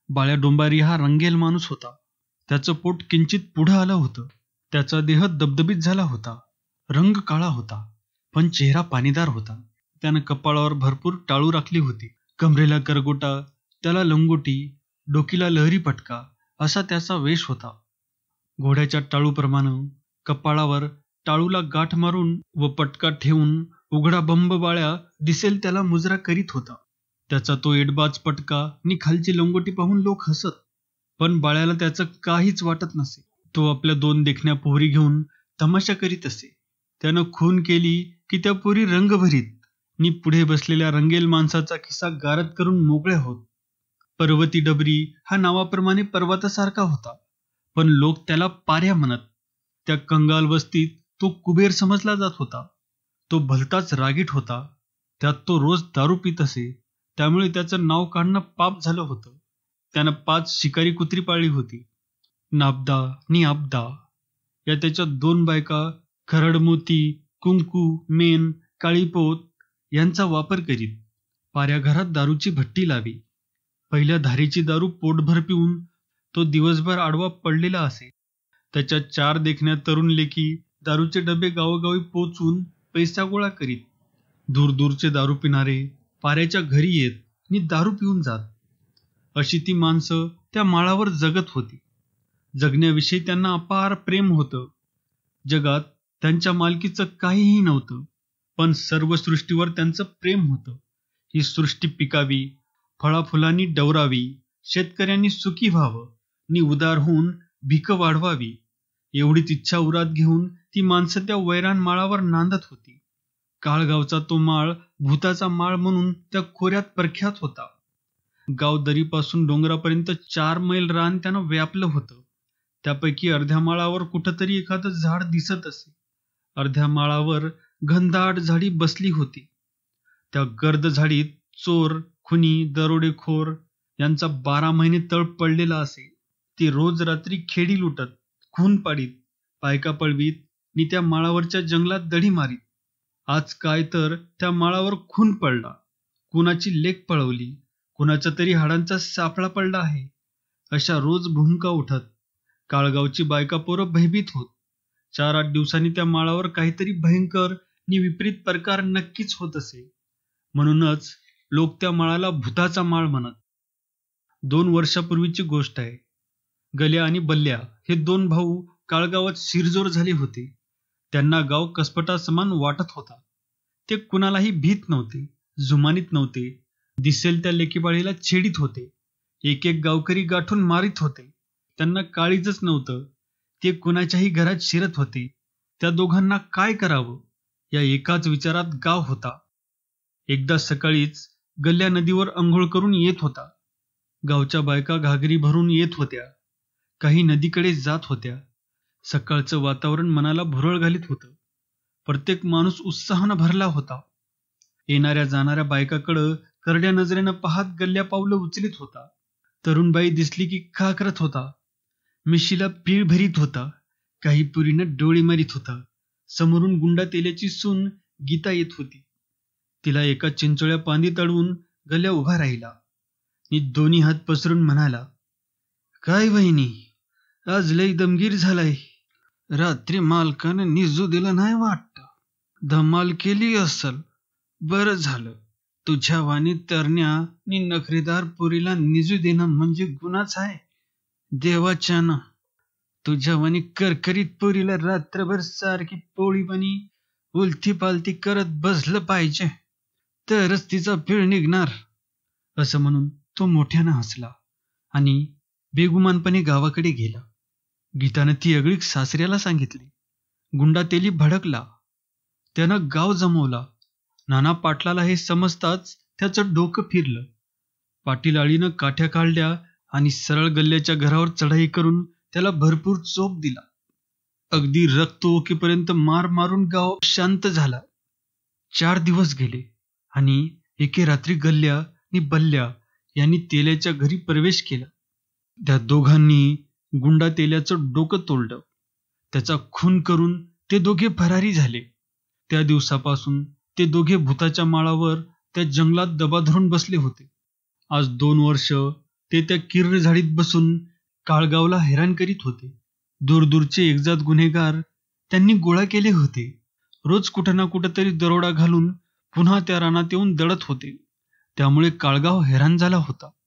बाळ्या डोंबारी हा रंगेल माणूस होता. त्याचं पोट किंचित पुढं आलं होतं. त्याचा देह दबदबीत झाला होता. रंग काळा होता, पण चेहरा पाणीदार होता. त्यानं कपाळावर भरपूर टाळू राखली होती. कमरेला करगोटा, त्याला लंगोटी, डोकीला लहरी पटका असा त्याचा वेश होता. घोड्याच्या टाळूप्रमाणे कपाळावर टाळूला गाठ मारून व पटका ठेवून उघडा बंब बाळ्या दिसेल त्याला मुजरा करीत होता. त्याचा तो एडबाज पटका नि खालची लंगोटी पाहून लोक हसत, पण बाळ्याला त्याचं काहीच वाटत नसे. तो आपल्या 2 देखण्या पोरी घेऊन तमाशा करीत असे. त्यानं खून केली की त्या पोरी रंग भरीत नि पुढे बसलेल्या रंगेल माणसाचा खिसा गारद करून मोकळे होत. पर्वती डबरी हा नावाप्रमाणे पर्वतासारखा होता, पण लोक त्याला पाऱ्या म्हणत. त्या कंगाल वस्तीत तो कुबेर समजला जात होता. तो भलताच रागीट होता. त्यात तो रोज दारू पित असे, त्यामुळे त्याचं नाव काढणं पाप झालं होतं. त्यानं 5 शिकारी कुत्री पाळली होती. नाबदा नि आबदा या त्याच्या 2 बायका खरडमोती, कुंकू, मेन, काळीपोत यांचा वापर करीत पाऱ्या घरात दारूची भट्टी लावी. पहिल्या धारेची दारू पोटभर पिऊन तो दिवसभर आडवा पडलेला असे. त्याच्या 4 देखण्या तरुण लेकी दारूचे डबे गावोगावी पोचून पैसा गोळा करीत. दूरदूरचे दारू पिणारे पाऱ्याच्या घरी येत नि दारू पिऊन जात. अशी ती माणसं त्या माळावर जगत होती. जगण्याविषयी त्यांना अपार प्रेम होतं. जगात त्यांच्या मालकीचं काहीही नव्हतं, पण सर्व सृष्टीवर त्यांचं प्रेम होतं. ही सृष्टी पिकावी, फळाफुलांनी डवरावी, शेतकऱ्यांनी सुखी व्हावं नि उदार होऊन भीक वाढवावी एवढीच इच्छा उरात घेऊन ती माणसं त्या वैराण माळावर नांदत होती. काळगावचा तो माळ भूताचा माळ म्हणून त्या खोऱ्यात प्रख्यात होता. गाव दरीपासून डोंगरापर्यंत 4 मैल रान त्यानं व्यापलं होतं. त्यापैकी अर्ध्या माळावर कुठंतरी एखादं झाड दिसत असे. अर्ध्या माळावर घनदाट झाडी बसली होती. त्या गर्द झाडीत चोर, खुनी, दरोडेखोर यांचा 12 महिने तळ पडलेला असे. ते रोज रात्री खेडी लुटत, खून पाडीत, बायका पळवीत नि त्या माळावरच्या जंगलात दडी मारीत. आज काय तर त्या माळावर खून पडला, कुणाची लेक पळवली, कुणाच्या तरी हाडांचा सापळा पडला आहे, अशा रोज भूमिका उठत. काळगावची बायका पोरं भयभीत होत. 4-8 दिवसांनी त्या माळावर काहीतरी भयंकर नि विपरीत प्रकार नक्कीच होत असे. म्हणूनच लोक त्या माळाला भूताचा माळ म्हणत. 2 वर्षापूर्वीची गोष्ट आहे. गल्या आणि बल्ल्या हे 2 भाऊ काळगावात शिरजोर झाले होते. त्यांना गाव कसपटासमान वाटत होता. ते कुणालाही भीत नव्हते, जुमानीत नव्हते. दिसेल त्या लेकीबाळीला छेडीत होते. एक एक गावकरी गाठून मारित होते. त्यांना काळीजच नव्हतं. ते कुणाच्याही घरात शिरत होते. त्या दोघांना काय करावं या एकाच विचारात गाव होता. एकदा सकाळीच गल्ल्या नदीवर अंघोळ करून येत होता. गावच्या बायका घागरी भरून येत होत्या. काही नदीकडे जात होत्या. सकाळचं वातावरण मनाला भुरळ घालीत होतं. प्रत्येक माणूस उत्साहानं भरला होता. येणाऱ्या जाणाऱ्या बायकाकडं करड्या नजरेनं पाहत गल्ल्या पावलं उचलीत होता. तरुणबाई दिसली की खा करत होता. मिशीला पीळ भरीत होता. काही पुरीनं डोळे मारीत होता. समोरून गुंडा तेल्याची सून गीता येत होती. तिला एका चिंचोळ्या पांदीत अडवून गल्ल्या उभा राहिला नि दोन्ही हात पसरून म्हणाला, काय वहिनी, आज लई दमगीर झालाय. रात्री मालकानं निजू दिलं नाही वाटतं. धमाल केली असल. बरं झालं. तुझ्या वाणी तरण्या नि नखरेदार पुरीला निजू देणं म्हणजे गुन्हाच आहे. देवाच्यानं तुझ्या वाणी करकरीत पुरीला रात्रभर सारखी पोळीवाणी उलथी पालथी करत बसलं पाहिजे, तरच तिचा पीळ निघणार. असं म्हणून तो मोठ्यानं हसला आणि बेगुमानपणे गावाकडे गेला. गीतानं ती अगळीक सासऱ्याला सांगितली. गुंडा तेली भडकला. त्यानं गाव जमवला. नाना पाटलाला हे समजताच त्याचं डोकं फिरलं. पाटील आळीनं काठ्या काढल्या आणि सरळ गल्ल्याच्या घरावर चढाई करून त्याला भरपूर चोप दिला. अगदी रक्त ओकेपर्यंत मार मारून गाव शांत झाला. 4 दिवस गेले आणि एके रात्री गल्ल्या आणि बल्ल्या यांनी तेल्याच्या घरी प्रवेश केला. त्या दोघांनी गुंडा तेल्याचं डोकं तोडलं. त्याचा खून करून ते दोघे फरारी झाले. त्या दिवसापासून ते दोघे भूताच्या माळावर त्या जंगलात दबा धरून बसले होते. आज 2 वर्ष ते त्या किर्र झाडीत बसून काळगावला हैराण करीत होते. दूरदूरचे एकजात गुन्हेगार त्यांनी गोळा केले होते. रोज कुठं ना कुठं तरी दरोडा घालून पुन्हा त्या रानात येऊन दडत होते. त्यामुळे काळगाव हैराण झाला होता.